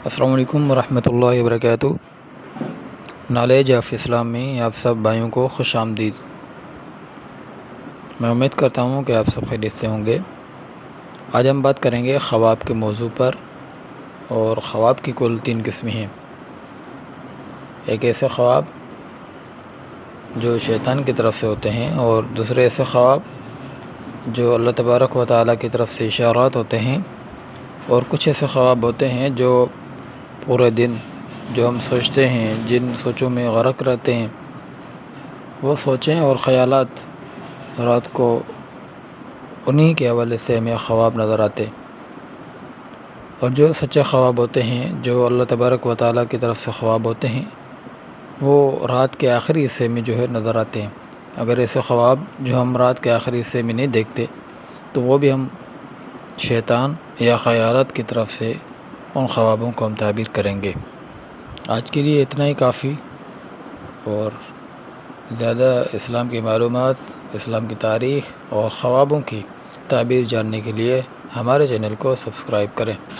السلام علیکم ورحمۃ اللہ وبرکاتہ۔ نالج آف اسلام میں آپ سب بھائیوں کو خوش آمدید۔ میں امید کرتا ہوں کہ آپ سب خیریت سے ہوں گے۔ آج ہم بات کریں گے خواب کے موضوع پر، اور خواب کی کل 3 قسمیں ہیں۔ ایک ایسے خواب جو شیطان کی طرف سے ہوتے ہیں، اور دوسرے ایسے خواب جو اللہ تبارک و تعالیٰ کی طرف سے اشارات ہوتے ہیں، اور کچھ ایسے خواب ہوتے ہیں جو پورے دن جو ہم سوچتے ہیں، جن سوچوں میں غرق رہتے ہیں، وہ سوچیں اور خیالات رات کو انہی کے حوالے سے ہمیں خواب نظر آتے۔ اور جو سچے خواب ہوتے ہیں، جو اللہ تبارک و تعالیٰ کی طرف سے خواب ہوتے ہیں، وہ رات کے آخری حصے میں جو ہے نظر آتے ہیں۔ اگر ایسے خواب جو ہم رات کے آخری حصے میں نہیں دیکھتے، تو وہ بھی ہم شیطان یا خیالات کی طرف سے ان خوابوں کو ہم تعبیر کریں گے۔ آج کے لیے اتنا ہی کافی، اور زیادہ اسلام کی معلومات، اسلام کی تاریخ اور خوابوں کی تعبیر جاننے کے لیے ہمارے چینل کو سبسکرائب کریں۔